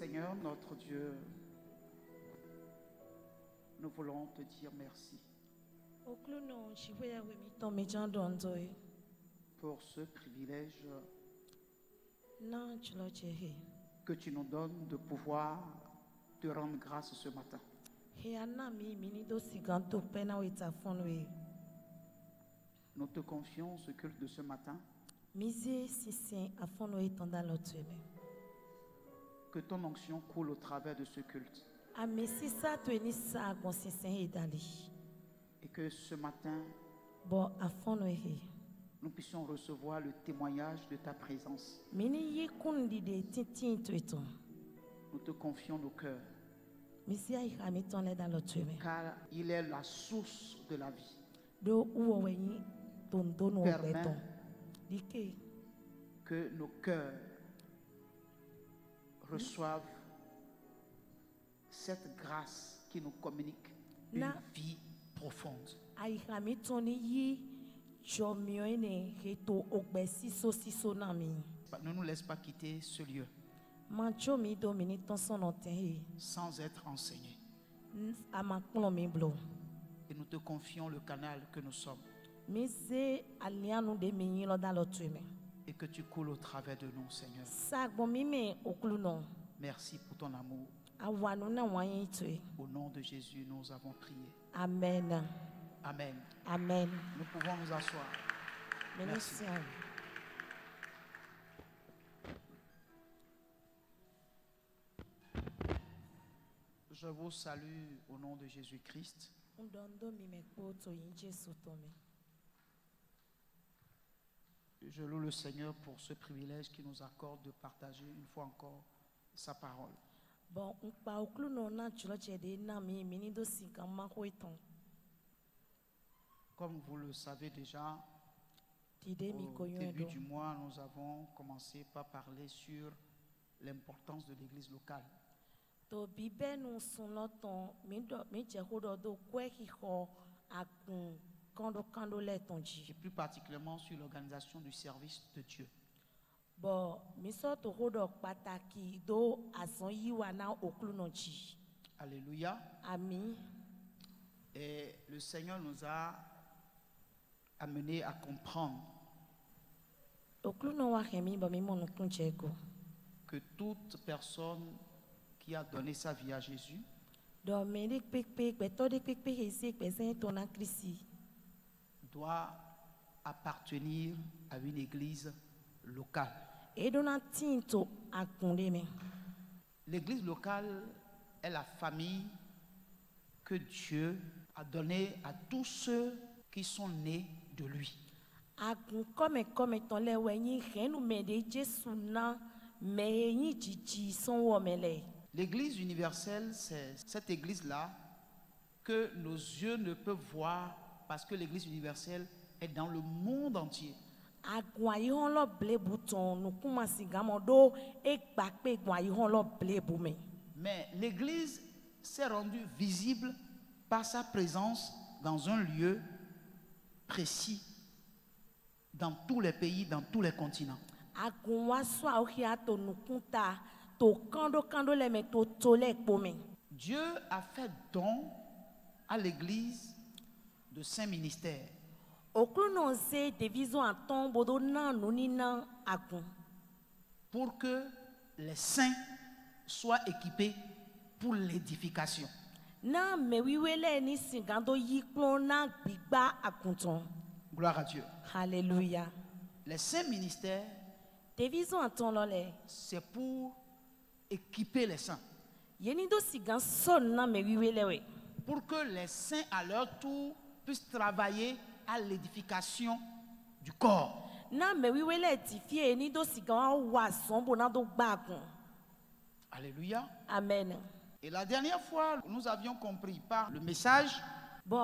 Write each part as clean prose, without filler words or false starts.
Seigneur, notre Dieu, nous voulons te dire merci pour ce privilège que tu nous donnes de pouvoir te rendre grâce ce matin. Nous te confions ce culte de ce matin. Que ton onction coule au travers de ce culte. Et que ce matin, nous puissions recevoir le témoignage de ta présence. Nous te confions nos cœurs. Car il est la source de la vie. Permets que nos cœurs reçoivent cette grâce qui nous communique une vie profonde. Ne nous laisse pas quitter ce lieu sans être enseignés. Et nous te confions le canal que nous sommes. Et que tu coules au travers de nous, Seigneur. Merci pour ton amour. Au nom de Jésus, nous avons prié. Amen. Amen. Amen. Nous pouvons nous asseoir. Merci. Je vous salue au nom de Jésus-Christ. Je loue le Seigneur pour ce privilège qu'il nous accorde de partager une fois encore sa parole. Comme vous le savez déjà, au début du mois, nous avons commencé par parler sur l'importance de l'église locale. Et plus particulièrement sur l'organisation du service de Dieu. Alléluia. Amen. Et le Seigneur nous a amenés à comprendre que toute personne qui a donné sa vie à Jésus doit appartenir à une église locale. L'église locale est la famille que Dieu a donnée à tous ceux qui sont nés de lui. L'église universelle, c'est cette église-là que nos yeux ne peuvent voir parce que l'église universelle est dans le monde entier. Mais l'église s'est rendue visible par sa présence dans un lieu précis, dans tous les pays, dans tous les continents. Dieu a fait don à l'église de saint ministères. Pour que les saints soient équipés pour l'édification. Gloire à Dieu. Alléluia. Les saints ministères, c'est pour équiper les saints. Pour que les saints à leur tour puissent travailler à l'édification du corps. Alléluia. Amen. Et la dernière fois, nous avions compris par le message que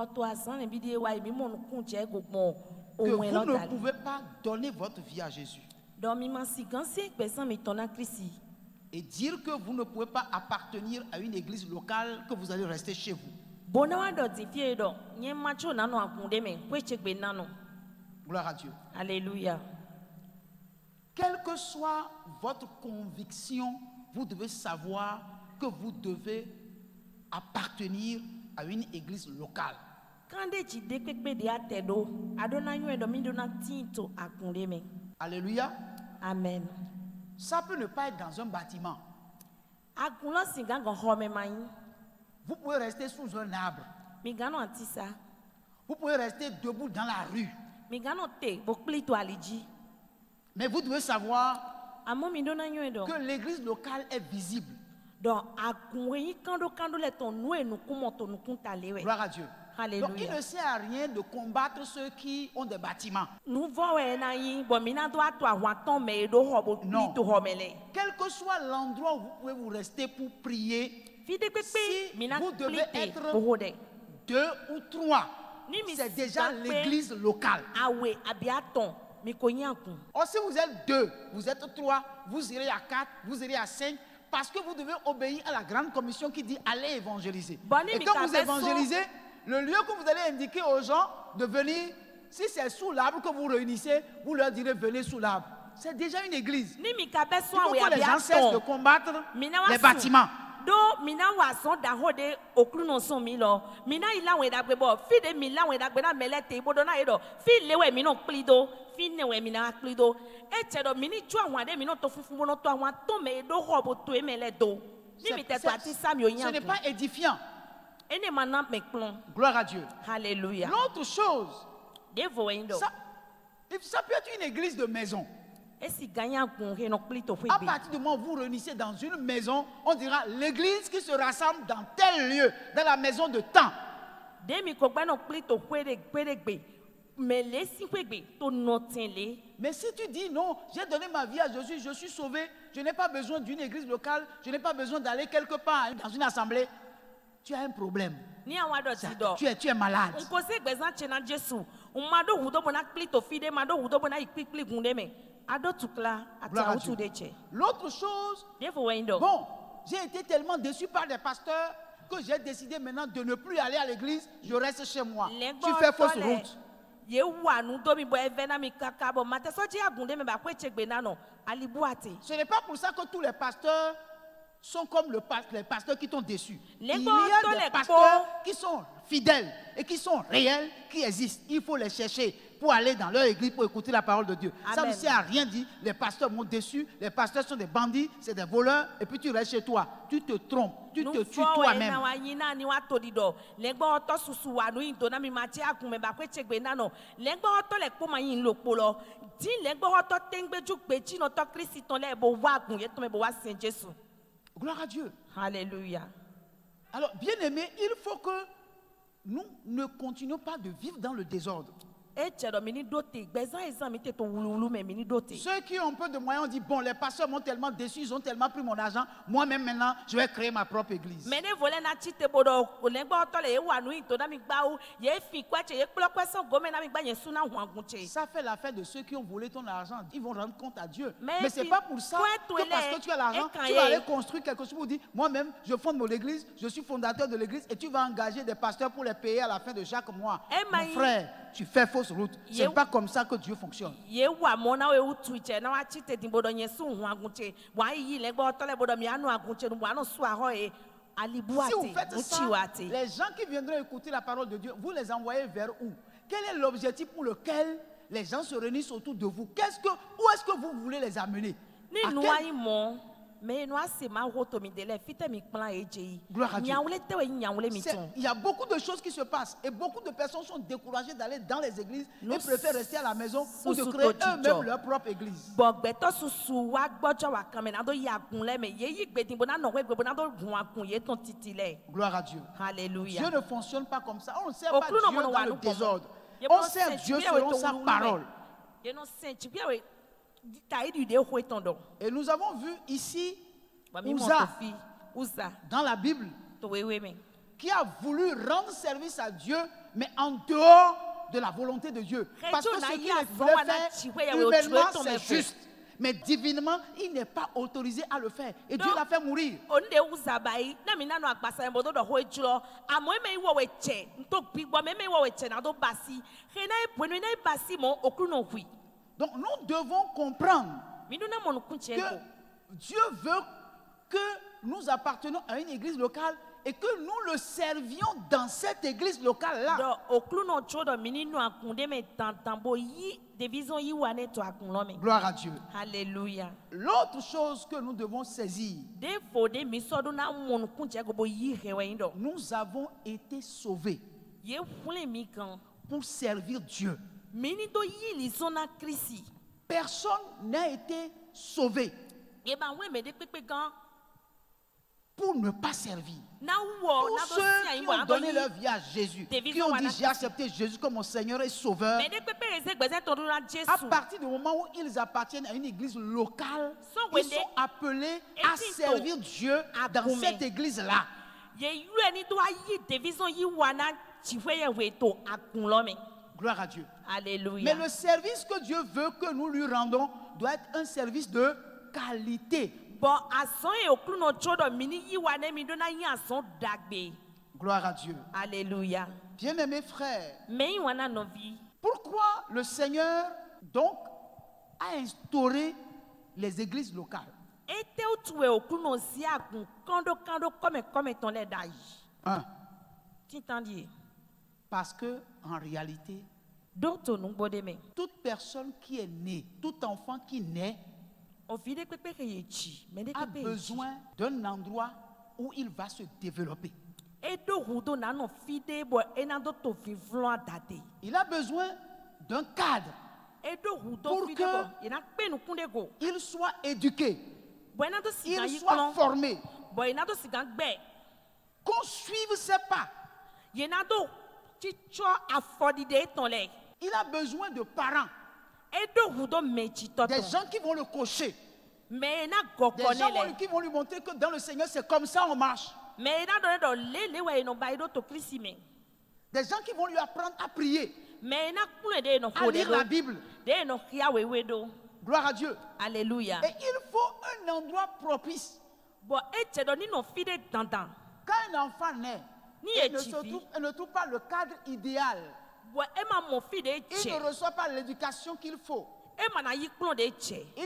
vous ne pouvez pas donner votre vie à Jésus et dire que vous ne pouvez pas appartenir à une église locale, que vous allez rester chez vous. Gloire à Dieu. Alléluia. Quelle que soit votre conviction, vous devez savoir que vous devez appartenir à une église locale. Alléluia. Amen. Ça peut ne pas être dans un bâtiment. Vous pouvez rester sous un arbre. Vous pouvez rester debout dans la rue. Mais vous devez savoir que l'église locale est visible. Gloire à Dieu. Alléluia. Donc il ne sert à rien de combattre ceux qui ont des bâtiments. Non. Quel que soit l'endroit où vous pouvez vous rester pour prier, si vous devez être 2 ou 3, c'est déjà l'église locale. Or si vous êtes 2, vous êtes 3, vous irez à 4, vous irez à 5, parce que vous devez obéir à la grande commission qui dit allez évangéliser. Et quand vous évangélisez, le lieu que vous allez indiquer aux gens de venir, si c'est sous l'arbre que vous réunissez, vous leur direz venez sous l'arbre. C'est déjà une église. Il faut que les gens cessent de combattre les bâtiments. Ce n'est pas édifiant. Gloire à Dieu. Alléluia. L'autre chose, ça peut être une église de maison. À partir du moment où vous réunissez dans une maison, on dira l'église qui se rassemble dans tel lieu, dans la maison de temps. Mais si tu dis non, j'ai donné ma vie à Jésus, je suis sauvé, je n'ai pas besoin d'une église locale, je n'ai pas besoin d'aller quelque part dans une assemblée, tu as un problème. Tu es malade. L'autre chose, bon, j'ai été tellement déçu par des pasteurs que j'ai décidé maintenant de ne plus aller à l'église, je reste chez moi. Tu fais fausse route. Ce n'est pas pour ça que tous les pasteurs sont comme les pasteurs qui t'ont déçu. Il y a des pasteurs qui sont fidèles et qui sont réels, qui existent. Il faut les chercher pour aller dans leur église pour écouter la parole de Dieu. Amen. Ça ne sert à rien dire, les pasteurs m'ont déçu, les pasteurs sont des bandits, c'est des voleurs, et puis tu restes chez toi. Tu te trompes, tu te tues toi-même. Gloire à Dieu. Alléluia. Alors, bien aimé, il faut que nous ne continuions pas de vivre dans le désordre. Ceux qui ont un peu de moyens ont dit, bon, les pasteurs m'ont tellement déçu, ils ont tellement pris mon argent, moi-même maintenant, je vais créer ma propre église. Ça fait l'affaire de ceux qui ont volé ton argent. Ils vont rendre compte à Dieu. Mais ce n'est pas pour ça que parce que tu as l'argent, tu vas aller construire quelque chose pour dire, moi-même, je fonde mon église, je suis fondateur de l'église, et tu vas engager des pasteurs pour les payer à la fin de chaque mois. Mon frère, tu fais fausse route. Ce n'est pas comme ça que Dieu fonctionne. Si vous faites ça, les gens qui viendront écouter la parole de Dieu, vous les envoyez vers où? Quel est l'objectif pour lequel les gens se réunissent autour de vous? Où est-ce que vous voulez les amener? Gloire à Dieu. Il y a beaucoup de choses qui se passent et beaucoup de personnes sont découragées d'aller dans les églises et préfèrent rester à la maison ou de créer eux-mêmes leur propre église. Gloire à Dieu. Alléluia. Dieu ne fonctionne pas comme ça. On ne sert pas Dieu dans le désordre. On sert Dieu selon sa parole. Et nous avons vu ici Uza dans la Bible qui a voulu rendre service à Dieu mais en dehors de la volonté de Dieu. Parce que ce qu'il voulait faire humainement c'est juste. Mais divinement, il n'est pas autorisé à le faire. Et Dieu l'a fait mourir. Donc nous devons comprendre que Dieu veut que nous appartenons à une église locale et que nous le servions dans cette église locale-là. Gloire à Dieu. Alléluia. L'autre chose que nous devons saisir, nous avons été sauvés pour servir Dieu. Personne n'a été sauvé pour ne pas servir. Tous ceux qui ont donné leur vie à Jésus, qui ont dit j'ai accepté Jésus comme mon Seigneur et Sauveur, à partir du moment où ils appartiennent à une église locale, ils sont appelés à servir Dieu dans cette église-là. Gloire à Dieu. Alléluia. Mais le service que Dieu veut que nous lui rendons doit être un service de qualité. Gloire à Dieu. Alléluia. Bien-aimés frères, pourquoi le Seigneur donc a instauré les églises locales? Parce que en réalité, toute personne qui est née, tout enfant qui naît, a besoin d'un endroit où il va se développer. Il a besoin d'un cadre pour qu'il soit éduqué, il soit formé, qu'on suive ses pas. Il a besoin de parents, des gens qui vont le coacher, des gens qui vont lui montrer que dans le Seigneur c'est comme ça on marche, des gens qui vont lui apprendre à prier, à lire la Bible. Gloire à Dieu. Alléluia. Et il faut un endroit propice. Quand un enfant naît, il ne trouve pas le cadre idéal, il ne reçoit pas l'éducation qu'il faut, il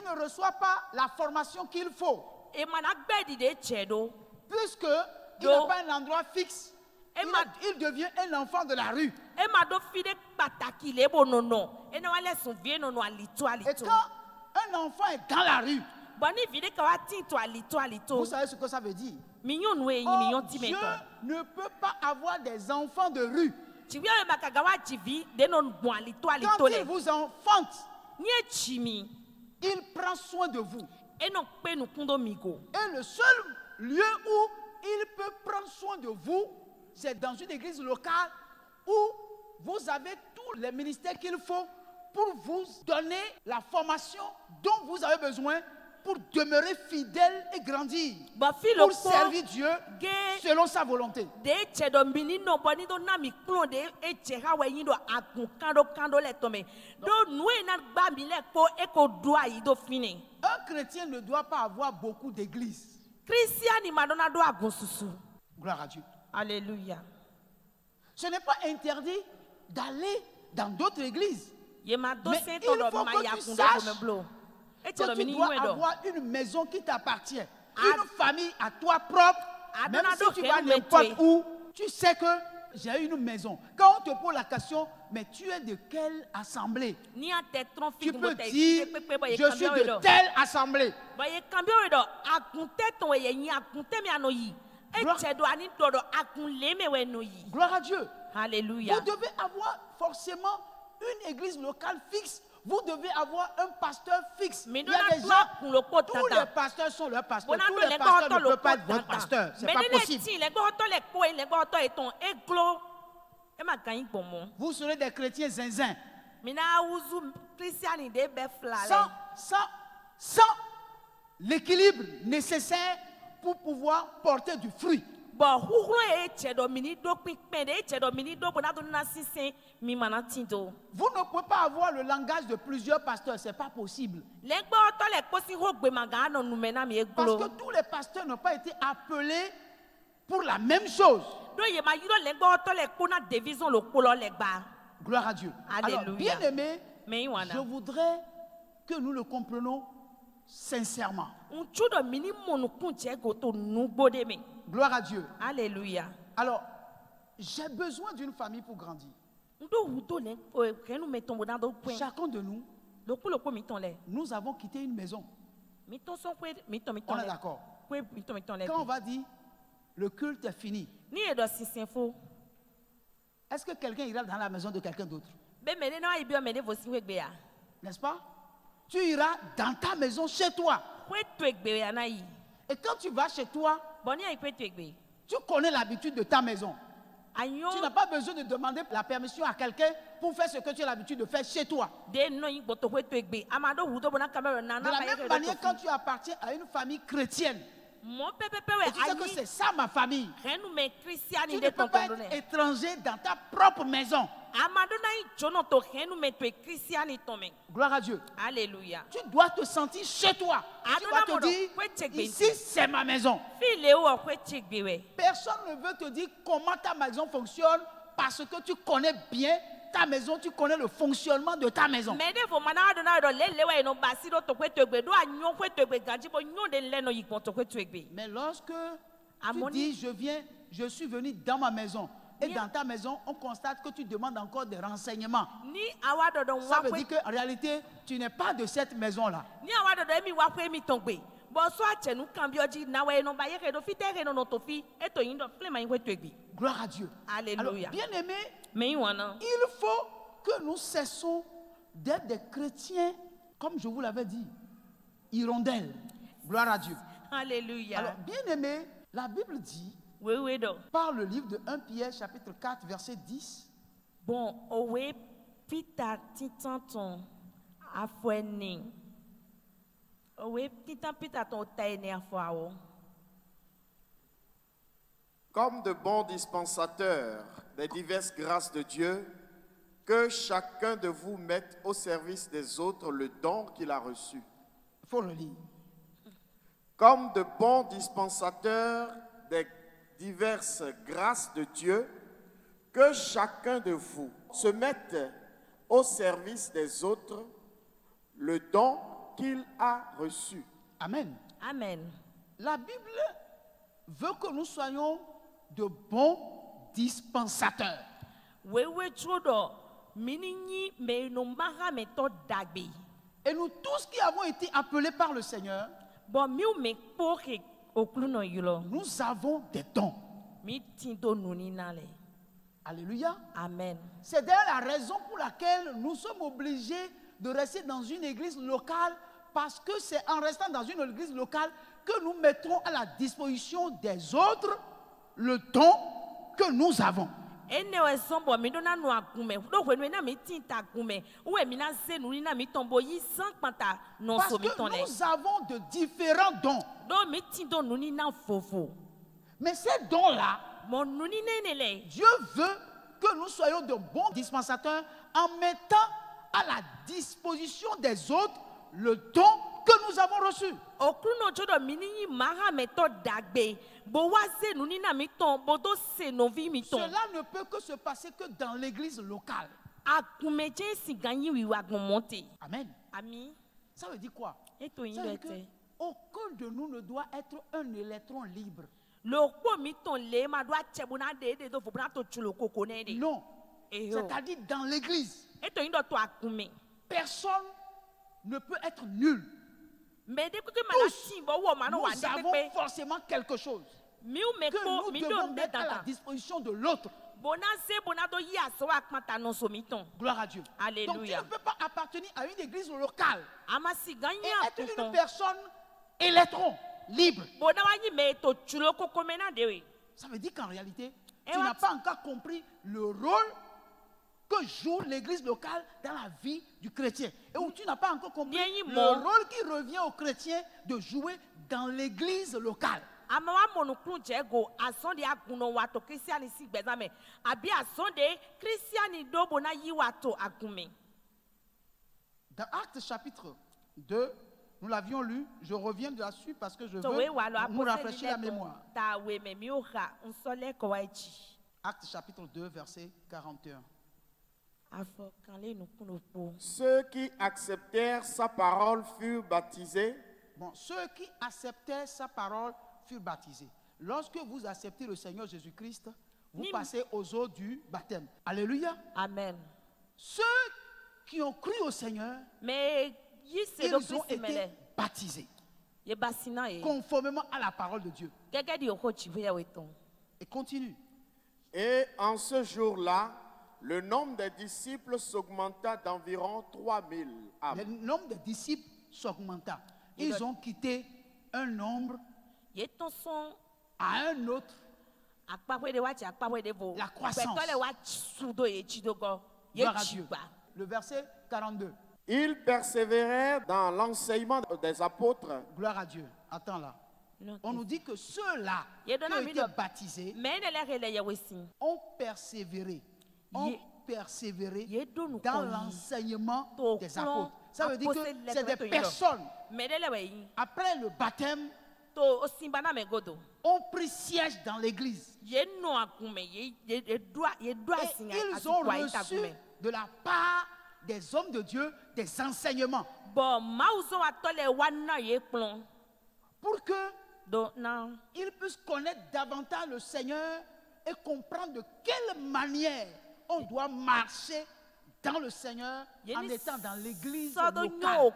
ne reçoit pas la formation qu'il faut, puisque il n'a pas un endroit fixe, il devient un enfant de la rue. Et quand un enfant est dans la rue, vous savez ce que ça veut dire? Oh, Dieu ne peut pas avoir des enfants de rue. Quand il vous enfante, il prend soin de vous. Et le seul lieu où il peut prendre soin de vous, c'est dans une église locale où vous avez tous les ministères qu'il faut pour vous donner la formation dont vous avez besoin pour demeurer fidèle et grandir, pour servir Dieu selon sa volonté. Un chrétien ne doit pas avoir beaucoup d'églises. Gloire à Dieu. Alléluia. Ce n'est pas interdit d'aller dans d'autres églises. Mais il faut que tu saches que tu dois avoir une maison qui t'appartient, une famille à toi propre. Même si tu vas n'importe où, tu sais que j'ai une maison. Quand on te pose la question, mais tu es de quelle assemblée? Tu peux dire, je suis de telle assemblée. Gloire à Dieu. Alléluia. Vous devez avoir forcément une église locale fixe. Vous devez avoir un pasteur fixe. Il y a des gens, tous les pasteurs sont leurs pasteurs. Tous les pasteurs ne peuvent pas être votre pasteur. C'est pas possible. Vous serez des chrétiens zinzin. Sans l'équilibre nécessaire pour pouvoir porter du fruit. Vous ne pouvez pas avoir le langage de plusieurs pasteurs, ce n'est pas possible. Parce que tous les pasteurs n'ont pas été appelés pour la même chose. Gloire à Dieu. Alors, bien aimé, je voudrais que nous le comprenions sincèrement. Gloire à Dieu. Alléluia. Alors, j'ai besoin d'une famille pour grandir. Chacun de nous, nous avons quitté une maison. On est d'accord. Quand on va dire le culte est fini, est-ce que quelqu'un ira dans la maison de quelqu'un d'autre? N'est-ce pas? Tu iras dans ta maison chez toi. Et quand tu vas chez toi, tu connais l'habitude de ta maison. Tu n'as pas besoin de demander la permission à quelqu'un pour faire ce que tu as l'habitude de faire chez toi. De la même manière, quand tu appartiens à une famille chrétienne, et tu sais que c'est ça ma famille, tu ne peux pas être étranger dans ta propre maison. Gloire à Dieu. Alléluia. Tu dois te sentir chez toi. Tu dois te dire, ici c'est ma maison. Personne ne veut te dire comment ta maison fonctionne parce que tu connais bien ta maison, tu connais le fonctionnement de ta maison. Mais lorsque tu dis, je suis venu dans ma maison, et dans ta maison, on constate que tu demandes encore des renseignements. Ça veut dire qu'en réalité, tu n'es pas de cette maison-là. Gloire à Dieu. Alléluia. Bien aimé, il faut que nous cessons d'être des chrétiens, comme je vous l'avais dit, hirondelles. Gloire à Dieu. Alléluia. Alors, bien aimé, la Bible dit, par le livre de 1 Pierre, chapitre 4, verset 10. Bon, owe pita titanton afweni. Owe pita ton taine afwao. Comme de bons dispensateurs des diverses grâces de Dieu, que chacun de vous mette au service des autres le don qu'il a reçu. Il faut le lire. Comme de bons dispensateurs des diverses grâces de Dieu, que chacun de vous se mette au service des autres le don qu'il a reçu. Amen. Amen. La Bible veut que nous soyons de bons dispensateurs. Et nous tous qui avons été appelés par le Seigneur, nous avons des dons. Alléluia. Amen. C'est d'ailleurs la raison pour laquelle nous sommes obligés de rester dans une église locale, parce que c'est en restant dans une église locale que nous mettrons à la disposition des autres le don que nous avons. Parce que nous avons de différents dons. Mais ces dons-là, Dieu veut que nous soyons de bons dispensateurs en mettant à la disposition des autres le don que nous avons reçu. Cela ne peut que se passer que dans l'église locale. Amen. Ça veut dire quoi? Ça veut dire qu'aucun de nous ne doit être un électron libre. Non. C'est-à-dire dans l'église. Personne ne peut être nul. Tous, nous avons forcément quelque chose que nous devons mettre à la disposition de l'autre. Gloire à Dieu. Alléluia. Donc tu ne peux pas appartenir à une église locale et être une personne électron, libre. Ça veut dire qu'en réalité, tu n'as pas encore compris le rôle que joue l'église locale dans la vie du chrétien. Et où tu n'as pas encore compris le rôle qui revient aux chrétiens de jouer dans l'église locale. Dans Actes chapitre 2, nous l'avions lu, je reviens dessus parce que je veux nous rafraîchir la mémoire. Actes chapitre 2, verset 41. Ceux qui acceptèrent sa parole furent baptisés Bon, ceux qui acceptaient sa parole furent baptisés. Lorsque vous acceptez le Seigneur Jésus-Christ, vous passez aux eaux du baptême. Alléluia. Amen. Ceux qui ont cru au Seigneur, ils ont été baptisés conformément à la parole de Dieu. Et continue. Et en ce jour-là, le nombre des disciples s'augmenta d'environ 3000 âmes. Le nombre des disciples s'augmenta. Ils ont quitté un nombre à un autre. La croissance. Gloire à Dieu. Le verset 42. Ils persévéraient dans l'enseignement des apôtres. Gloire à Dieu. Attends là. On nous dit que ceux-là qui ont été baptisés ont persévéré. Ont persévéré dans l'enseignement des apôtres. Ça veut dire que c'est des personnes, après le baptême, ont pris siège dans l'église. Et ils ont reçu de la part des hommes de Dieu des enseignements. Pour qu'ils puissent connaître davantage le Seigneur et comprendre de quelle manière on doit marcher dans le Seigneur en étant dans l'église locale.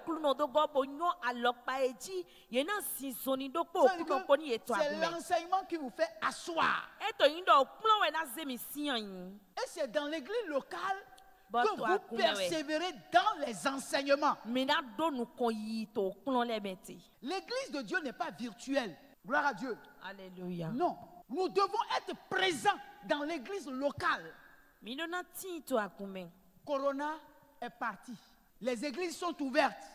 C'est l'enseignement qui vous fait asseoir. Et c'est dans l'église locale que vous persévérez dans les enseignements. L'église de Dieu n'est pas virtuelle. Gloire à Dieu. Alléluia. Non, nous devons être présents dans l'église locale. Corona est parti. Les églises sont ouvertes.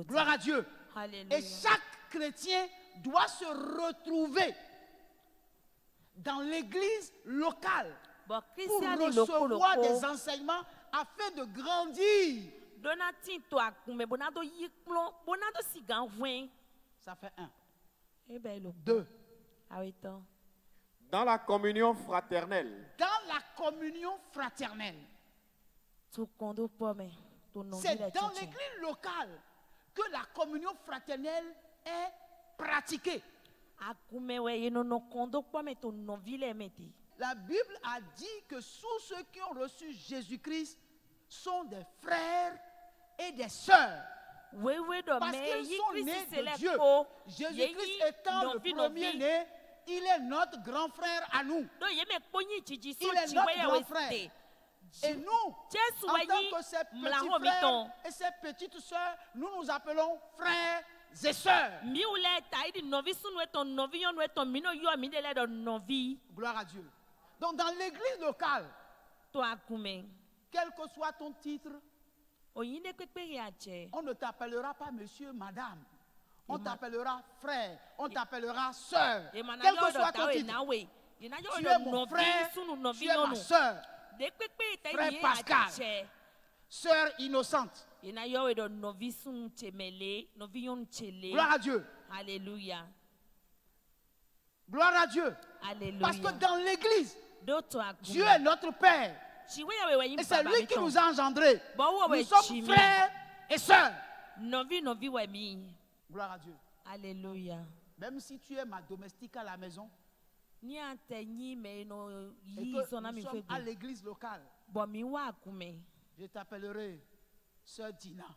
Gloire à Dieu. Alléluia. Et chaque chrétien doit se retrouver dans l'église locale pour recevoir des enseignements afin de grandir. Ça fait 1. 2. Dans la communion fraternelle. Dans la communion fraternelle. C'est dans l'église locale que la communion fraternelle est pratiquée. La Bible a dit que tous ceux qui ont reçu Jésus-Christ sont des frères et des sœurs. Parce qu'ils sont nés de Dieu. Jésus-Christ étant le premier-né, il est notre grand frère à nous. Il est notre grand frère. Et nous, en tant que ses petits frères et ses petites sœurs, nous nous appelons frères et sœurs. Gloire à Dieu. Donc dans l'église locale, quel que soit ton titre, on ne t'appellera pas monsieur, madame. On t'appellera frère, on t'appellera sœur. Quel que soit ton titre. Tu es mon frère, tu es ma sœur. Frère Pascal, sœur innocente. Gloire à Dieu. Alléluia. Gloire à Dieu. Alléluia. Parce que dans l'église, Dieu est notre Père. Et c'est lui qui nous a engendrés. Nous sommes frères et sœurs. Gloire à Dieu. Alléluia. Même si tu es ma domestique à la maison, et que nous sommes à l'église locale, je t'appellerai Sœur Dina.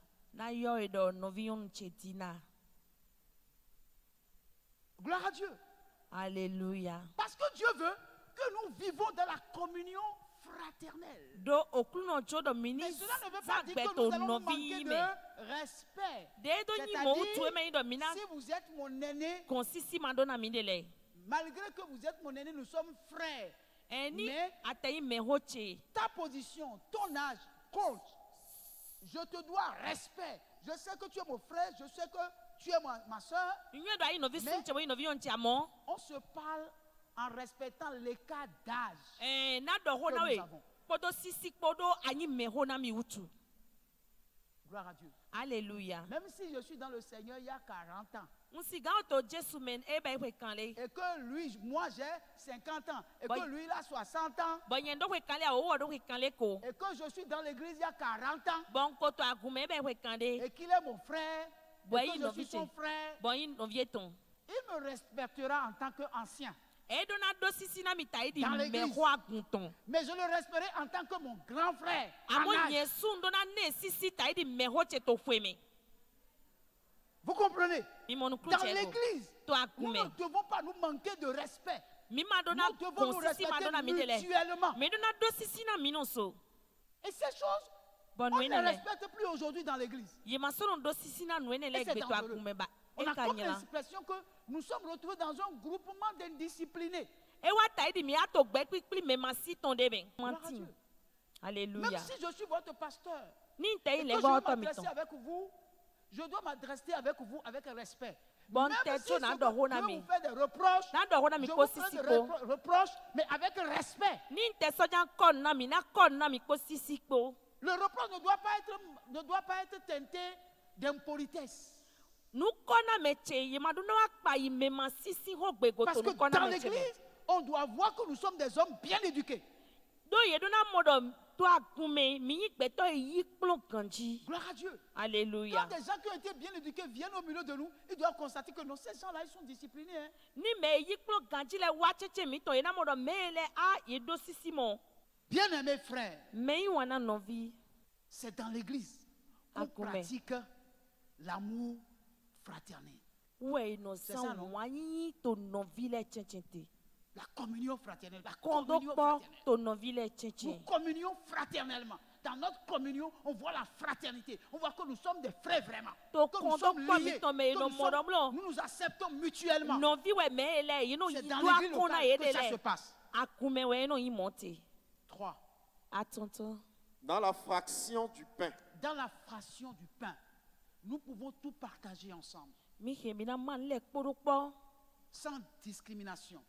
Gloire à Dieu. Alléluia. Parce que Dieu veut que nous vivons dans la communion fraternelle. Mais cela ne veut pas dire que nous allons manquer de respect. C'est-à-dire, si vous êtes mon aîné, malgré que vous êtes mon aîné, nous sommes frères. Mais ta position, ton âge compte. Je te dois respect. Je sais que tu es mon frère, je sais que tu es ma soeur. Mais on se parle en respectant l'écart d'âge que nous avons. Gloire à Dieu. Alléluia. Même si je suis dans le Seigneur il y a 40 ans. Et que lui, moi j'ai 50 ans. Et que lui il a 60 ans. Et que je suis dans l'église il y a 40 ans. Et qu'il est mon frère. Et que je suis son frère. Il me respectera en tant qu'ancien. Dans l'église. Mais je le respecterai en tant que mon grand frère. Vous comprenez? Dans l'église, nous ne devons pas nous manquer de respect. Nous devons nous respecter mutuellement. Et ces choses, on ne les respecte plus aujourd'hui dans l'église. Et c'est dangereux. On a comme l'expression que nous sommes retrouvés dans un groupement d'indisciplinés. Alléluia. Même si je suis votre pasteur, et que je dois m'adresser avec vous, je dois m'adresser avec vous avec respect. Même si je vous fais des reproches, je vous fais des reproches, mais avec respect. Le reproche ne doit pas être teinté d'impolitesse. Parce que dans l'église, on doit voir que nous sommes des hommes bien éduqués. Gloire à Dieu. Alléluia. Quand des gens qui ont été bien éduqués viennent au milieu de nous, ils doivent constater que non, ces gens-là, ils sont disciplinés. Hein. Bien-aimés frères, c'est dans l'église qu'on pratique l'amour fraternel. C'est ça, non? La communion fraternelle. Nous communions fraternellement. Dans notre communion, on voit la fraternité. On voit que nous sommes des frères vraiment. Que nous sommes liés. Nous nous acceptons mutuellement. C'est dans l'église locale que ça se passe. 3. Dans la fraction du pain. Dans la fraction du pain, nous pouvons tout partager ensemble. Sans discrimination.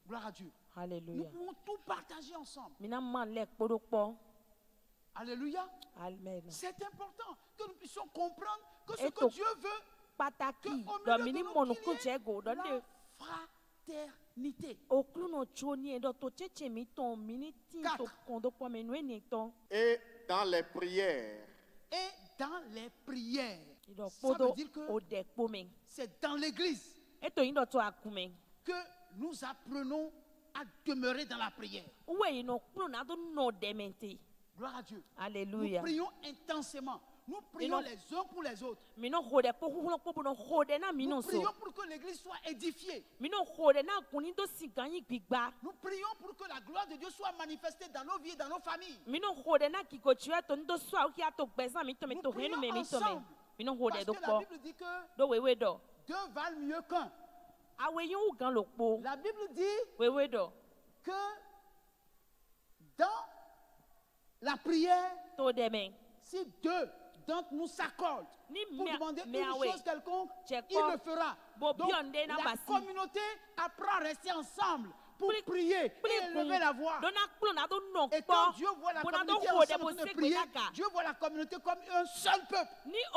Gloire à Dieu. Alléluia. Nous pouvons tout partager ensemble. Alléluia. Amen. C'est important que nous puissions comprendre que ce que Dieu veut, qu'au milieu de nous, qu'il y ait la fraternité. 4. Et dans les prières. Et dans les prières. Ça veut dire que c'est dans l'église que nous apprenons à demeurer dans la prière. Gloire à Dieu. Alléluia. Nous prions intensément. Nous prions les uns pour les autres. Nous prions pour que l'église soit édifiée. Nous prions pour que la gloire de Dieu soit manifestée dans nos vies et dans nos familles. Nous prions ensemble. Parce que la Bible dit que 2 valent mieux qu'un. La Bible dit que dans la prière, si 2 d'entre nous s'accordent pour demander une chose quelconque, il le fera. Donc la communauté apprend à rester ensemble pour prier et élever la voix. Et quand Dieu voit la communauté ensemble en train de prier, Dieu voit la communauté comme un seul peuple.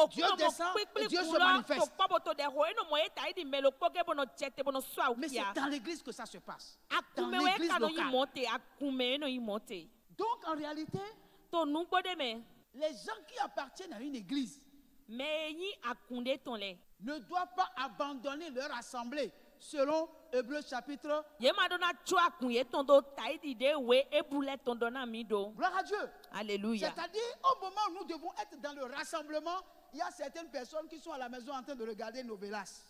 Dieu descend et Dieu se manifeste. Mais c'est dans l'église que ça se passe. Dans l'église locale. Donc en réalité, les gens qui appartiennent à une église ne doivent pas abandonner leur assemblée selon Hébreux chapitre. Gloire à Dieu. Alléluia. C'est-à-dire, au moment où nous devons être dans le rassemblement, il y a certaines personnes qui sont à la maison en train de regarder Novelas.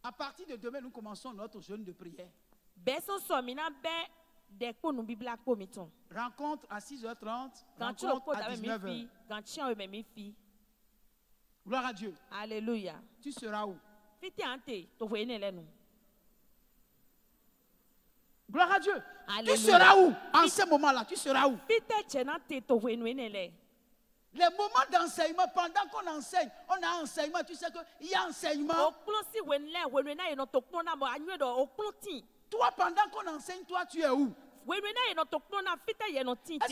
À partir de demain, nous commençons notre jeûne de prière. Rencontre à 6h30, rencontre à 19h. Gloire à Dieu. Alléluia. Tu seras où? Gloire à Dieu. Alléluia. Tu seras où? En ce moment-là, tu seras où? Les moments d'enseignement, pendant qu'on enseigne, on a enseignement, tu sais qu'il y a enseignement. Toi, pendant qu'on enseigne, toi, tu es où? Est-ce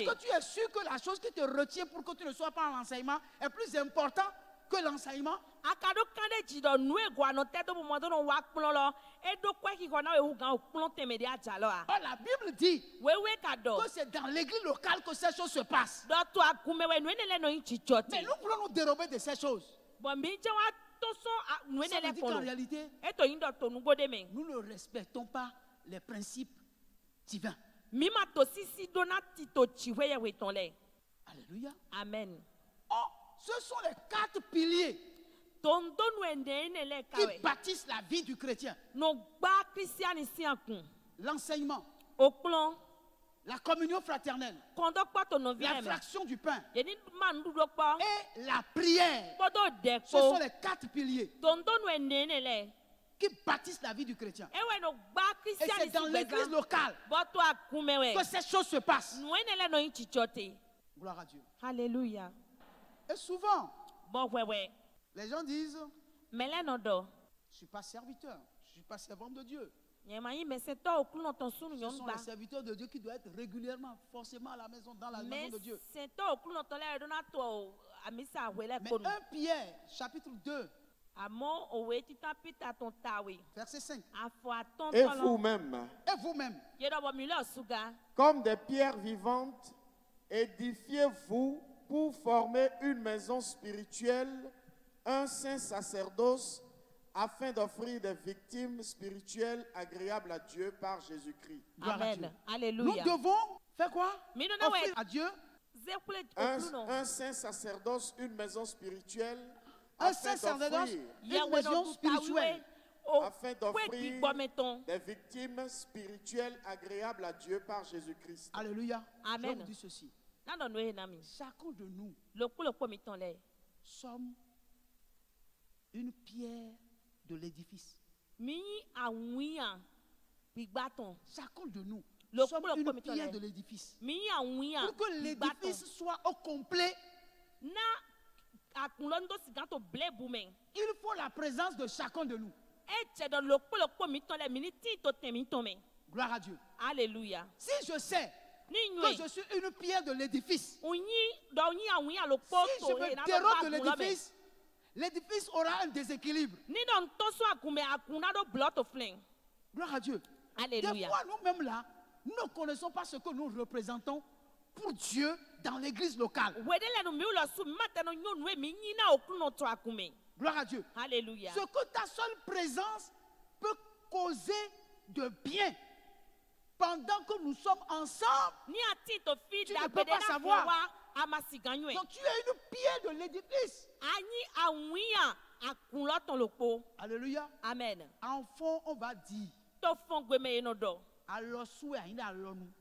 que tu es sûr que la chose qui te retient pour que tu ne sois pas en l'enseignement est plus importante que l'enseignement? Or, la Bible dit que c'est dans l'église locale que ces choses se passent. Mais nous voulons nous dérober de ces choses. Ça veut dire qu'en réalité, nous ne respectons pas les principes divins. Alléluia. Amen. Oh, ce sont les 4 piliers qui bâtissent la vie du chrétien. L'enseignement, la communion fraternelle, la fraction du pain et la prière. Ce sont les 4 piliers qui bâtissent la vie du chrétien. Et c'est dans l'église locale que ces choses se passent. Gloire à Dieu. Alléluia. Et souvent, les gens disent, je ne suis pas serviteur, je ne suis pas servant de Dieu. Ce sont les serviteurs de Dieu qui doivent être régulièrement, forcément à la maison, dans la maison de Dieu. Mais 1 Pierre, chapitre 2, verset 5. Et vous-même, comme des pierres vivantes, édifiez-vous pour former une maison spirituelle, un saint sacerdoce, afin d'offrir des victimes spirituelles agréables à Dieu par Jésus-Christ. Amen. Alléluia. Nous devons faire quoi? Offrir à Dieu un saint sacerdoce, une maison spirituelle, un saint sacerdoce, une maison spirituelle, afin d'offrir des victimes spirituelles agréables à Dieu par Jésus-Christ. Alléluia. Amen. Je vous dis ceci. Chacun de nous sommes une pierre de l'édifice. Chacun de nous sommes une pierre de l'édifice. Pour que l'édifice soit au complet, il faut la présence de chacun de nous. Gloire à Dieu. Alléluia. Si je sais que je suis une pierre de l'édifice, si je me dérobe de l'édifice, l'édifice aura un déséquilibre. Gloire à Dieu. Alléluia. Des fois, nous-mêmes là, nous ne connaissons pas ce que nous représentons pour Dieu dans l'église locale. Gloire à Dieu. Alléluia. Ce que ta seule présence peut causer de bien pendant que nous sommes ensemble, tu ne peux pas savoir. Donc tu es une pierre de l'édifice. Alléluia. Amen. En fond, on va dire. Alors, souhait, il a l'onu.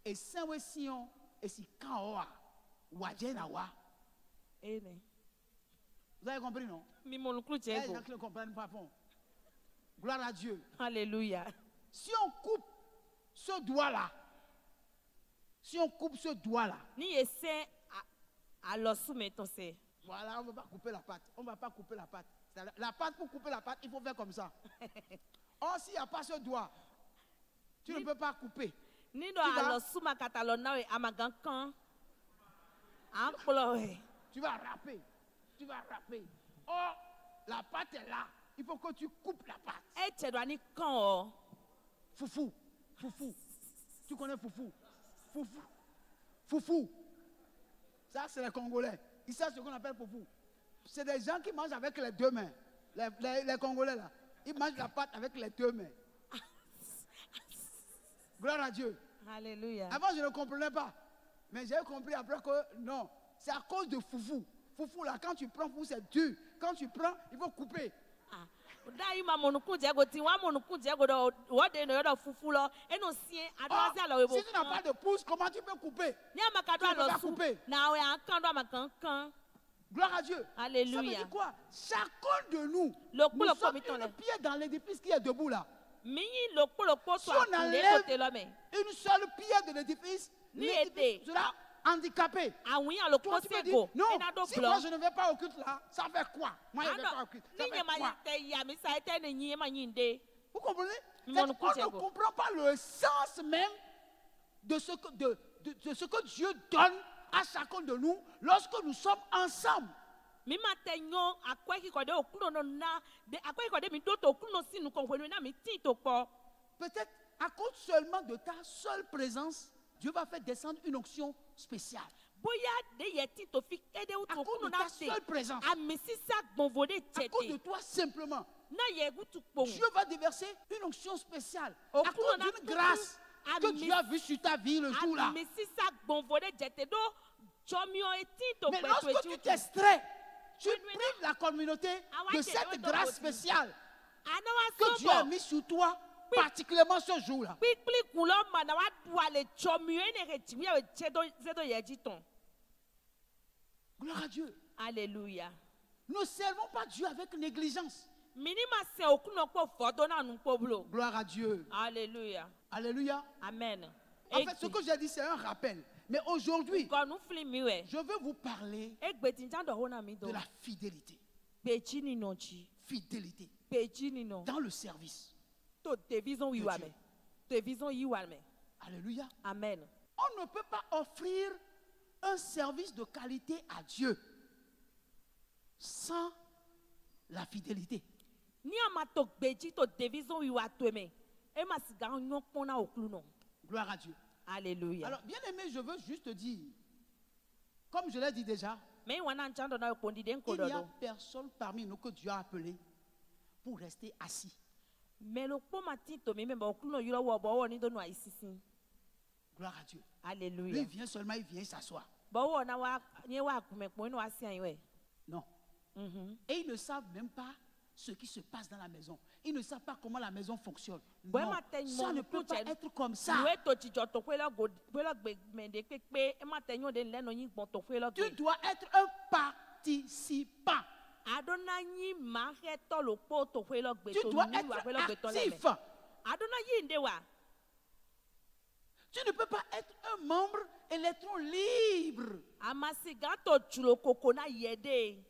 Et ça, si on, et si quand on a, vous avez compris, non? Les gens qui ne comprennent pas. Gloire à Dieu. Alléluia. Si on coupe ce doigt-là, voilà, on ne va pas couper la pâte. On ne va pas couper la pâte. La pâte, pour couper la pâte, il faut faire comme ça. Or, s'il n'y a pas ce doigt, tu ne peux pas couper. Tu vas râper. Or, la pâte est là. Il faut que tu coupes la pâte. Foufou. Tu connais foufou? Foufou. Ça, c'est les Congolais. Ils savent ce qu'on appelle foufou. C'est des gens qui mangent avec les 2 mains. Les Congolais, là. Ils mangent la pâte avec les 2 mains. Gloire à Dieu. Alléluia. Avant, je ne comprenais pas. Mais j'ai compris après que non. C'est à cause de foufou. Foufou, là, quand tu prends foufou, c'est dur. Quand tu prends, il faut couper. Si tu n'as pas de pouce, comment tu peux couper? Tu ne peux pas couper. Gloire à Dieu. Alléluia. Ça veut dire quoi? Chacun de nous, nous sommes une pierre dans l'édifice qui est debout là. Si on enlève une seule pierre de l'édifice, l'édifice sera handicapé. Toi, tu peux dire, non, si moi je ne vais pas au culte là, ça fait quoi? Moi je ne vais pas au culte. Ça fait quoi? Vous comprenez? Mon On couche ne ego. comprend pas le sens même de ce que Dieu donne à chacun de nous lorsque nous sommes ensemble. Mi ma te nyo akwa ki kode okuno no na de akwa ki kode mi do to okuno si nu kon na mi ti to po. Peut-être à cause seulement de ta seule présence, Dieu va faire descendre une onction spéciale. Boya de ye ti to fi ede u À to cause okuno de ta na te. seule présence, A mi si sa gbonvo de à cause de chete. toi simplement, Na ye gu tu po. Dieu va déverser une onction spéciale à Okuno cause na d'une tutu, grâce a que mi- Dieu a vue sur ta vie le jour-là. A mi si sa gbonvo de chete do chomio eti to Mais pe to lorsque eti tu u. t'extrais, tu Oui, oui, prives la communauté de ouais, cette ouais, grâce ouais. spéciale Ana wa que Dieu a sobo. mis sur toi, particulièrement ce jour-là. Kpikpli kulo ma na wa dua le chomio ene ke ti ya chedo zedo ye jiton. Gloire à Dieu. Alléluia. Ne servons pas Dieu avec négligence. Minima se okuno po fodo na nu po blo. Gloire à Dieu. Alléluia. Alléluia. Amen. En fait, ce que j'ai dit, c'est un rappel. Mais aujourd'hui, Quand nous flimiwe, je veux vous parler egbetin jando hona mi do. de la fidélité. Pechi ni nonchi. Fidélité Pechi ni non. dans le service. To division De yiwa Dieu. me. Division yiwa me. Alléluia. Amen. On ne peut pas offrir un service de qualité à Dieu sans la fidélité. Ni amato beji to division yiwa to me. E masiga nyon pona oklu no. Gloire à Dieu. Alléluia. Alors, bien aimé, je veux juste dire, comme je l'ai dit déjà, Mais wana jando na pondi den il n'y a kododo. personne parmi nous que Dieu a appelé pour rester assis. Mais le po matin to me me ba oklu no yiro wo bo wo ni do no aisisin. Gloire à Dieu. Lui, Alléluia. il vient seulement, il vient s'asseoir. Bo wo na wa nye wa kume po no asian we. Non. Mhm. Et ils ne savent même pas ce qui se passe dans la maison. Ils ne savent pas comment la maison fonctionne. Ouais, Non, ma teigne, ça mon ne peut pas couche, être comme ça. Nous to chicho to kwela go kwela gbe mende pepe e ma tenyo de le no yin gbon to kwela Tu gbe. dois être un participant. Adona yin ma he to lo po to kwela gbe Tu to dois ni wa kwela gbe être to le me. actif. Adona yin de wa. Tu ne peux pas être un membre électron libre. Amasiga to chulo koko na yede.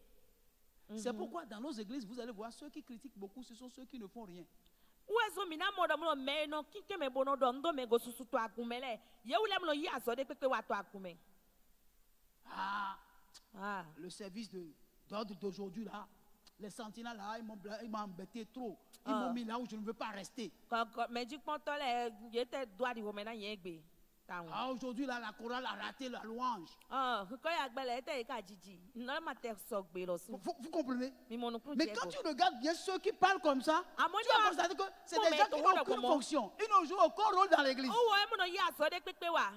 C'est pourquoi dans nos églises, vous allez voir ceux qui critiquent beaucoup, ce sont ceux qui ne font rien. Uwezo mina modo mo me no kike me bono do ndo me go susu to akumele. Ye wule mo yi aso de pepe wa to akume. Ah, Ah. le service d'ordre d'aujourd'hui là, les sentinelles là, ils m'ont embêté trop. Ils m'ont mis là où je ne veux pas rester. Ko me ji pon to le yete doa di ho me na yen gbe. Taun. Ah, aujourd'hui là, la chorale a raté la louange. Ah, ko ya gbele te ka jiji. No ma te so gbe lo su. Vous comprenez? Mi mo nu kun Mais quand tu regardes bien ceux qui parlent comme ça, Ah, moi, tu vas je- constater que c'est Comment des gens mettre qui au n'ont aucune comment? fonction. Ils n'ont joué aucun rôle dans l'église. Oh, ouais, mon ya so de pepe wa.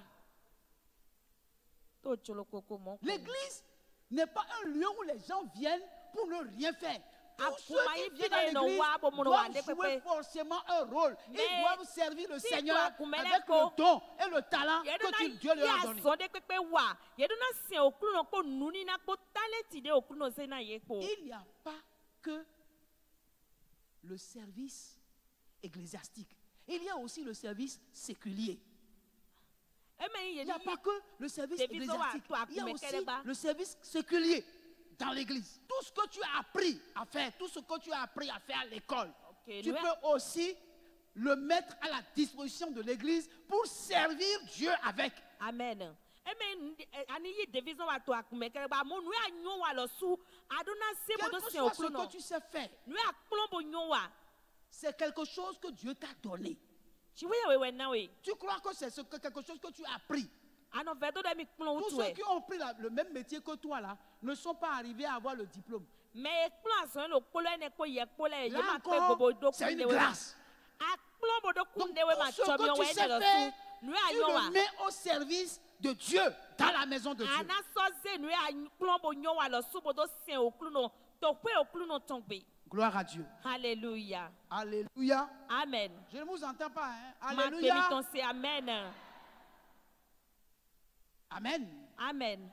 To cholo koko mon. L'église n'est pas un lieu où les gens viennent pour ne rien faire. Ah, Tous ceux pour qui ma viennent vie, dans no l'église wa, bon, mon doivent wa, de jouer pepe. forcément un rôle. Ils Mais doivent servir le si Seigneur toi, kumele avec ko, le don et le talent Ye que Dieu leur a ya donné. so de pepe wa. Ye do na se okulu no ko nuni na ko talent de okulu no se na ye ko. Il n'y a pas que le service ecclésiastique. Il y a aussi le service séculier. E me ye Il n'y a ni pas que le service Service ecclésiastique. wa, Il y a toi, aussi Keleba. le service séculier dans l'église. Tout ce que tu as appris à faire, tout ce que tu as appris à faire à l'école, Ok, tu nous- peux aussi le mettre à la disposition de l'église pour servir Dieu avec. Amen. E me ani yi division wa to akume kere ba mo nu ya nyon wa lo su. Adona se Quel mo do que se soit ce okulu no. que tu sais faire, Nu ya klombo nyon wa. c'est quelque chose que Dieu t'a donné. Chiwe ya we na we. Tu crois que c'est quelque chose que tu as appris. Ano vedo de mi klon Tous utu ceux e. qui ont pris le même métier que toi là ne sont pas arrivés à avoir le diplôme. Mais klon aso lo polo ene ko ye polo e ye Là ma pe gobo do encore, c'est une kunde we. grâce. A klon bo do Donc, kunde we ma tout ce chomio que we tu ne sais lo faire, su. Nu ya tu nyon wa. le mets au service de Dieu, dans la maison de Dieu. Ana so ze nu ya klon bo nyon wa lo su bo do se okulu no. To pe okulu no tongbe. Gloire à Dieu. Alléluia. Alléluia. Amen. Je ne vous entends pas. Hein? Ma Alléluia. pémiton c'est amen. Amen. Amen.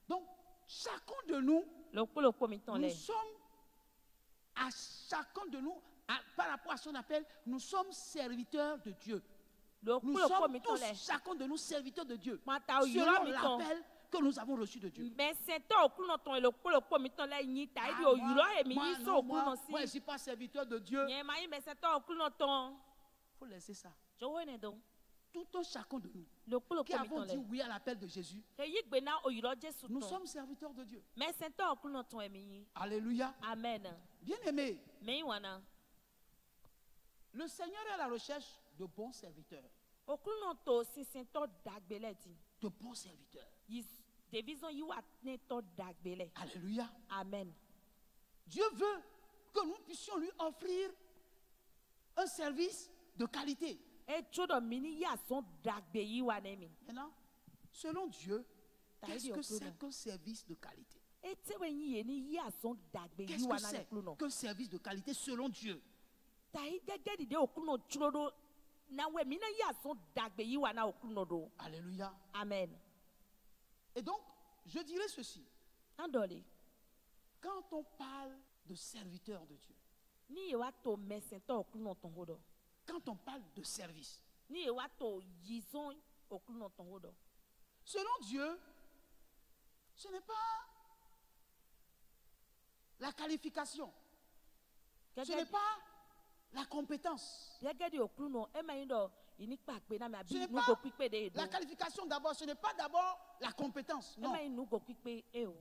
Donc, chacun de nous, Le kulo komiton nous le. sommes, à chacun de nous, par rapport à son appel, nous sommes serviteurs de Dieu. Le Nous kulo sommes komiton tous, le. chacun de nous, serviteurs de Dieu. Mata o yoro Selon miton. l'appel que nous avons reçu de Dieu. Mais c'est toi okulo no ton le kulo komiton le yin ta di o yoro e mi moi, yin so non, okulo no moi, je ne si. suis pas serviteur de Dieu. Nye ma yi mais c'est toi okulo no ton. faut laisser ça. Jowe ne do. Tout un chacun de nous Le kulo qui avons komiton dit le. oui à l'appel de Jésus, Ke yi gbe na oyiro Jesu nous ton. sommes serviteurs de Dieu. Mais sento okulo ton emi. Alléluia. Amen. Bien-aimés, Me wana. le Seigneur est à la recherche de bons serviteurs. Okulo to sisento dagbele di. De bons serviteurs. Yi division yi wa ne to dagbele. Alléluia. Amen. Dieu veut que nous puissions lui offrir un service de qualité. E chodo mini ya son dagbe yi wa ne mi. Maintenant, selon Dieu, qu'est-ce que Taïdi c'est qu'un service de qualité? E tewe yi ye ni ya son dagbe yi Qu'est-ce wa que na c'est okulo no. qu'un service de qualité selon Dieu? Tai gege di de okulo chodo na we mi na ya son dagbe yi wa na okulo do. Alléluia. Amen. Et donc, je dirais ceci. Andole. Quand on parle de serviteur de Dieu, Ni ye wa to mesento okulo ton hodo. quand on parle de service, Ni ye wa to yizon okulo ton hodo. selon Dieu, ce n'est pas la qualification, ce n'est pas la compétence. Gege di okulo no e ma yin do ini pa pe na me Ce abi n'est nu pas go pipe de do. la qualification d'abord, ce n'est pas d'abord la compétence. E Non. ma yin nu go pipe e o.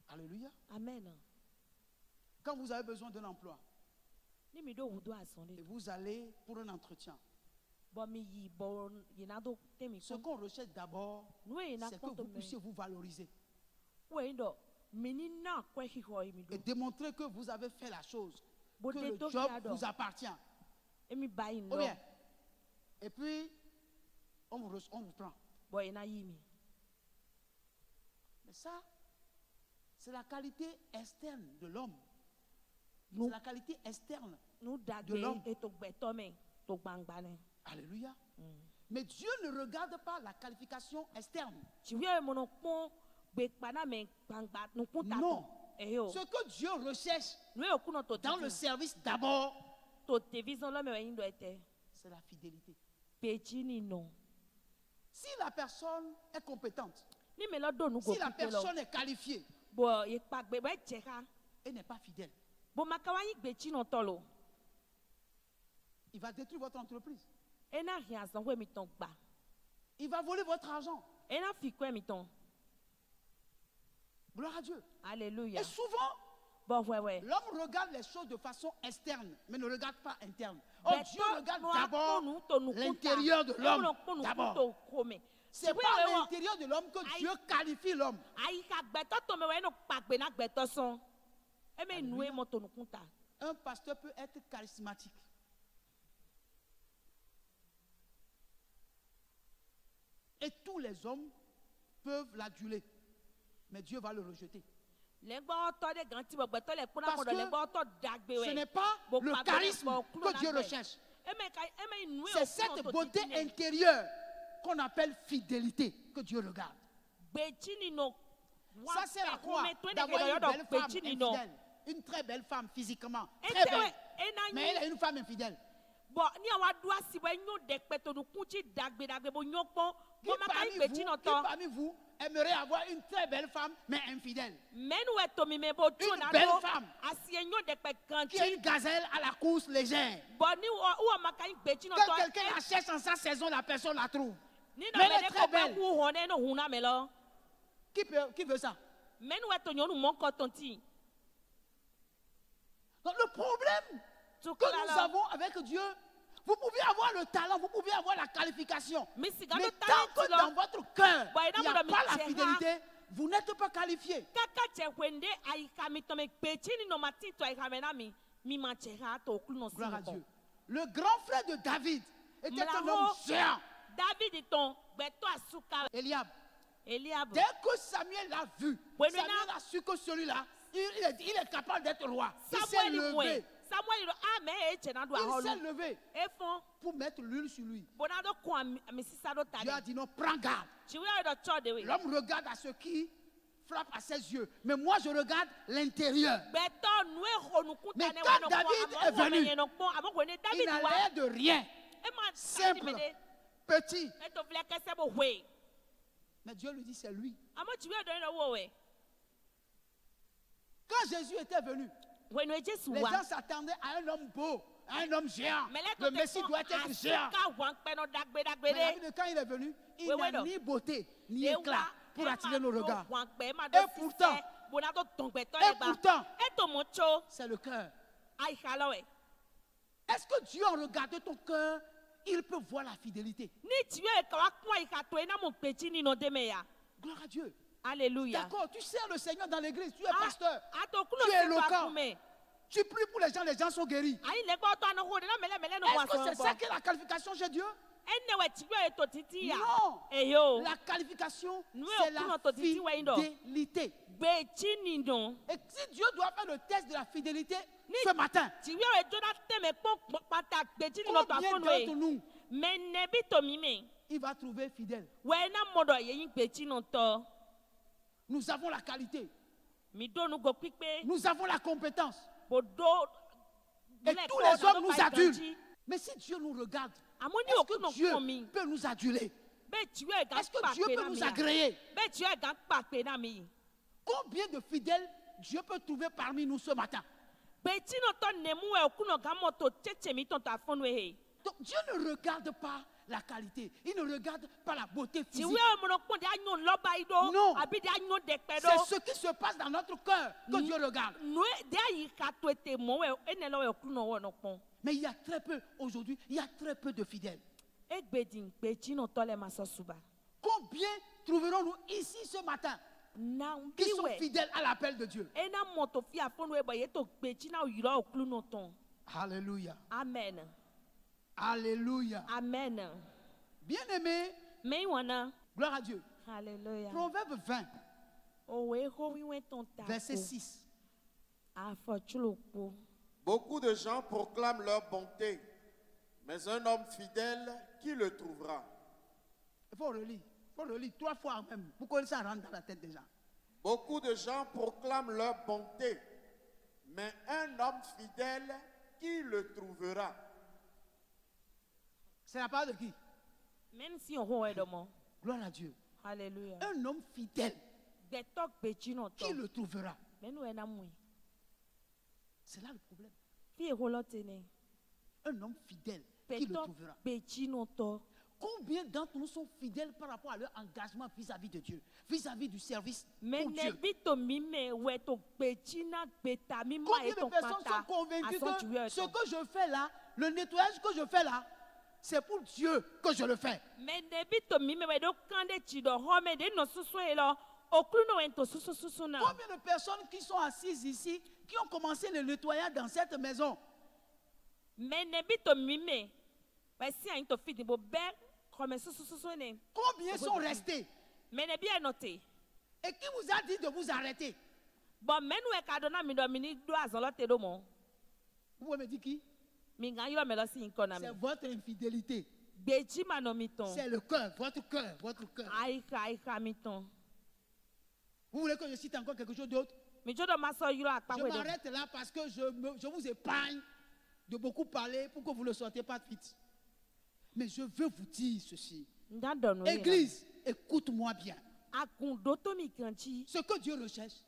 Alléluia. Amen. Quand vous avez besoin d'un emploi Ni mi do wudo asonde. et vous allez pour un entretien, Bo mi yi bo yina do temi ce kon. qu'on recherche d'abord, Nu e na c'est que kon to vous me. puissiez vous valoriser We ndo mini na kwe hi ho mi do. et démontrer que vous avez fait la chose, Bo que de le to job ya do. vous appartient. E mi ba yin Ou no. bien, et puis, on vous prend. Bo ina yi mi. Mais ça, c'est la qualité externe de l'homme. Nu C'est la qualité externe. nu de dagbe l'homme. e to gbe to me to gbangba ne. Alléluia. Mais Dieu ne regarde pas la qualification externe. Chiwe e mo no pon gbe pa na me gbangba nu kun ta Non. ton. E yo. Ce que Dieu recherche Nu e okuno to dans le titi. service d'abord, To division lo me yin do ete. c'est la fidélité. Peji ni no. Si la personne est compétente, Ni me lo do nu go si la pipe lo. personne est qualifiée Bo ye pa gbe we je ka. et n'est pas fidèle, Bo makawa yi gbe chi no to lo. il va détruire votre entreprise. E na ri asan we mi ton gba. Il va voler votre argent. E na fi kwe mi ton. Gloire à Dieu. Alléluia. Et souvent, Bon ouais. l'homme regarde les choses de façon externe, mais ne regarde pas interne. Or, Mais Dieu toi, regarde nous d'abord apprenons ton nous l'intérieur de compta. l'homme. Et nous apprenons D'abord. ton commun. C'est Si vous par voulez, l'intérieur de l'homme que Aïe. Dieu qualifie l'homme. ayi ka gbẹtọ tó mi wẹ inú pàgbé náà gbẹtọ sàn ẹ mẹ nu Alléluia. ẹ mọ tó nùkún ta. Un pasteur peut être charismatique. Et tous les hommes peuvent l'aduler. Mais Dieu va le rejeter. lẹgbọ tọ de gan tí mo gbẹtọ lẹ kpọnà Parce mọdọ que lẹgbọ tọ dàgbé Ce wẹ. n'est pas Bon, le pardon, charisme bon, que Dieu clou recherche. ẹ mẹ nu ẹ C'est cette òkúnà tó beauté ti dín intérieure qu'on appelle fidélité que Dieu regarde. gbèjì nínú. Ça sert à quoi d'avoir une belle femme infidèle, une très belle femme physiquement, très belle. Mais elle est une femme infidèle. Bon, ni àwọn adúlá sí wẹ́ nyó dẹ̀pẹ̀ tó nùkún tí dàgbé bó nyó pọ́n Qui bó má ká gbèjì náà tọ́. parmi vous aimerait avoir une très belle femme mais infidèle? Mẹ́nu ẹ̀ tómi mẹ́ bó tó Une náà belle tó femme. àti ẹ̀ nyó dẹ̀pẹ̀ kan Qui est tí. une gazelle à la course légère. Bon, ni wọ́n má ká gbèjì náà Quand tọ́. quelqu'un la cherche en sa saison, la personne la trouve. Ni Mais elle nà est mẹ́lẹ́ très kó bá belle. wú hàn ẹ̀ náà hùn náà mẹ́ lọ. Qui veut ça? Mẹ́nu ẹ̀ tó nyọ́nu mọ́ kọ́ tó ti. Donc le problème Tó que kọ́ nous la lọ. avons avec Dieu, vous pouvez avoir le talent, vous pouvez avoir la qualification. Mi sìgá Mais ló tant tálẹ̀ que tì lọ. dans votre cœur, Bon, il n'y a il pas y la a fidélité, vous n'êtes pas qualifié. Kaka cɛ wende ayika mi tɔmɛ gbèjì nínú ma ti tɔ ayika mɛ náà mi ma cɛ ha tó kúlù náà sí Gloire à mi Dieu. Le grand frère de David était un homme Bravo. géant. David tɔn gbɛtɔ asuka Eliab. Eliab. Dès que Samuel l'a vu, Bueno, Samuel a su que celui-là, il est capable d'être roi. Il s'est Samuel levé. mɔɛ Samuel do a mɛ e cɛ na do Il ahɔ s'est lu levé e fɔn pour mettre l'huile sur lui. bona do kɔn ami sisa do ta Dieu a de dit non, prends garde. tiwi ayi do tsɔ de we L'homme regarde à ce qui frappe à ses yeux. Mais moi, je regarde l'intérieur. gbɛtɔ nu e honukun ta Mais ne quand wɛnɔ David kpɔn est amɔ venu, wɛnɛ yɛnɛ kpɔn amɔ wɛnɛ Il David n'a wa l'air de rien. e ma Simple. sadi mi de Petit. e to filɛ kɛsɛ bo hoe Mais Dieu lui dit, c'est lui. amɔ tiwi ayi do yɛrɛ wo wɛ Quand Jésus était venu, wɛnu e Jesu les wa gens s'attendaient à un homme beau, un homme géant. Le Messie doit être géant. Mais quand il est venu, il n'a ni beauté, ni éclat pour attirer nos regards. Et pourtant, c'est le cœur. Est-ce que Dieu, en regardant ton cœur, il peut voir la fidélité? Gloire à Dieu. Alléluia. D'accord, tu sers le Seigneur dans l'église, tu es pasteur, tu es éloquent. Tu pries pour les gens sont guéris. Est-ce que c'est ça qui est la qualification chez Dieu? Non. La qualification, c'est la fidélité. Et si Dieu doit faire le test de la fidélité ce matin, combien d'entre nous il va trouver fidèle? Nous avons la qualité. Nous avons la compétence. Et tous les hommes nous adulent. Mais si Dieu nous regarde, est-ce que Dieu peut nous aduler? Est-ce que Dieu peut nous agréer? Combien de fidèles Dieu peut trouver parmi nous ce matin? Donc Dieu ne regarde pas la qualité. Il ne regarde pas la beauté physique. Non. C'est ce qui se passe dans notre cœur que Dieu regarde. Mais il y a très peu, aujourd'hui, il y a très peu de fidèles. Combien trouverons-nous ici ce matin qui sont fidèles à l'appel de Dieu? Alléluia. Amen. Alléluia. Amen. Bien-aimé, gloire à Dieu. Alléluia. Proverbe 20, verset 6. Beaucoup de gens proclament leur bonté, mais un homme fidèle, qui le trouvera? Il faut relire. Il faut relire 3 fois même pour que ça rentre dans la tête des gens. Beaucoup de gens proclament leur bonté, mais un homme fidèle, qui le trouvera? C'est la parole de qui? Même si on est Gloire à Dieu. Alléluia. Un homme fidèle, qui le trouvera? C'est là le problème. Un homme fidèle, qui le trouvera? Combien d'entre nous sont fidèles par rapport à leur engagement vis-à-vis de Dieu, vis-à-vis du service pour Dieu? Combien de personnes sont convaincues que ce que je fais là, le nettoyage que je fais là, c'est pour Dieu que je le fais? Combien de personnes qui sont assises ici, qui ont commencé le nettoyage dans cette maison? Combien sont restés? Et qui vous a dit de vous arrêter? Vous pouvez me dire qui? C'est votre infidélité. C'est le cœur, votre cœur, votre cœur. Vous voulez que je cite encore quelque chose d'autre? Je m'arrête là parce que je vous épargne de beaucoup parler pour que vous ne le sortiez pas vite. Mais je veux vous dire ceci. Église, écoute-moi bien. Ce que Dieu recherche,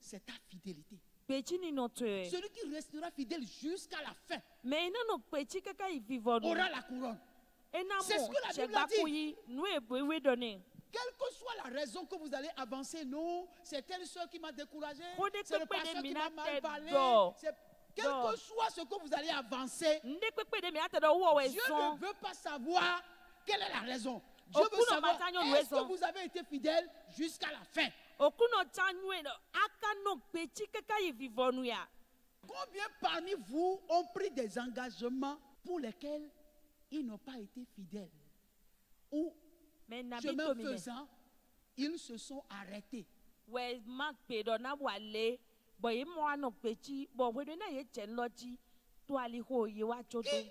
c'est ta fidélité. Celui qui restera fidèle jusqu'à la fin aura la couronne. C'est ce que la Bible a dit. Quelle que soit la raison que vous allez avancer, non, c'est telle soeur qui m'a découragé, c'est le pasteur qui m'a mal parlé, quel que soit ce que vous allez avancer, Dieu ne veut pas savoir quelle est la raison. Dieu veut savoir est-ce que vous avez été fidèle jusqu'à la fin. Combien parmi vous ont pris des engagements pour lesquels ils n'ont pas été fidèles? Ou, chemin faisant, ils se sont arrêtés. Qui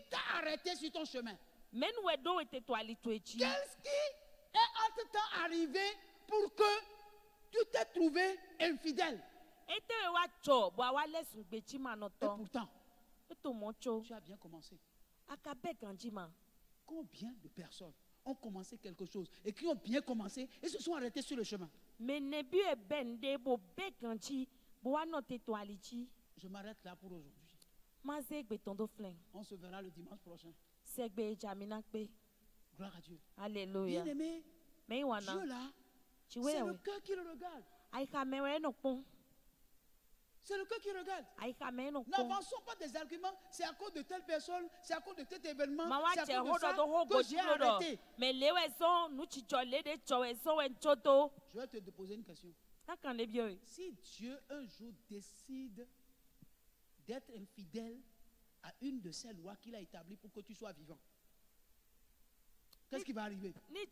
t'a arrêté sur ton chemin? Qu'est-ce qui est entre-temps arrivé pour que tu t'es trouvé infidèle? Et pourtant, tu as bien commencé. Combien de personnes ont commencé quelque chose et qui ont bien commencé et se sont arrêtés sur le chemin? Je m'arrête là pour aujourd'hui. On se verra le dimanche prochain. Gloire à Dieu. Alléluia. Bien-aimé, Dieu là, c'est le cœur qui le regarde. C'est le cœur qui regarde. N'avançons pas des arguments. C'est à cause de telle personne, c'est à cause de cet événement, c'est à cause de ça que j'ai arrêté. Je vais te poser une question. Si Dieu un jour décide d'être infidèle à une de ces lois qu'il a établies pour que tu sois vivant, qu'est-ce qui va arriver? Si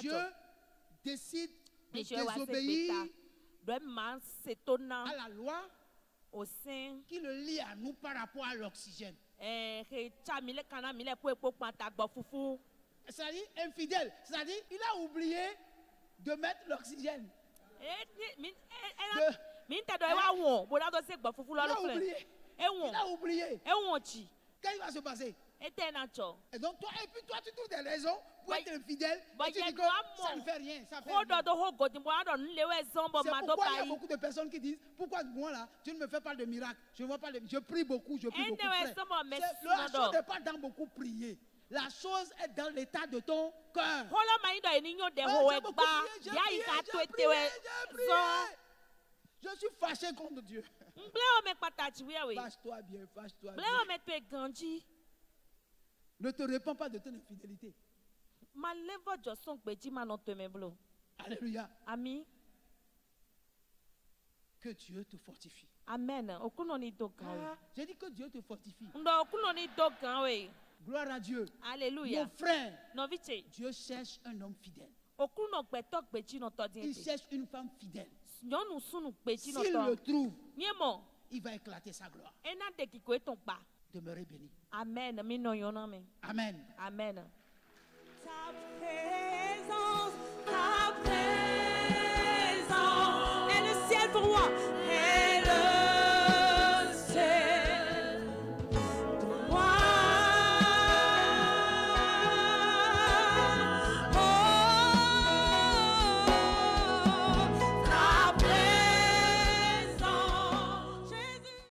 Dieu décide de désobéir à la loi qui le lie à nous par rapport à l'oxygène, c'est-à-dire infidèle, c'est-à-dire il a oublié de mettre l'oxygène. Il a oublié. Qu'est-ce qui va se passer? Et donc toi, et puis toi tu trouves des raisons pour être infidèle et tu dis que ça ne fait rien, ça fait rien. C'est pourquoi il y a beaucoup de personnes qui disent, pourquoi moi là, tu ne me fais pas de miracle, je prie beaucoup, frère. La chose n'est pas dans beaucoup prier. La chose est dans l'état de ton cœur. Je suis fâché contre Dieu. Fâche-toi bien, fâche-toi bien. Ne te répands pas de ton infidélité. Alléluia. Amen. Que Dieu te fortifie. Amen. J'ai dit que Dieu te fortifie. Gloire à Dieu. Alléluia. Mon frère, Dieu cherche un homme fidèle. Il cherche une femme fidèle. S'il le trouve, il va éclater sa gloire. Demeurez béni. Amen. Amen. Amen. Ta présence est le ciel pour moi.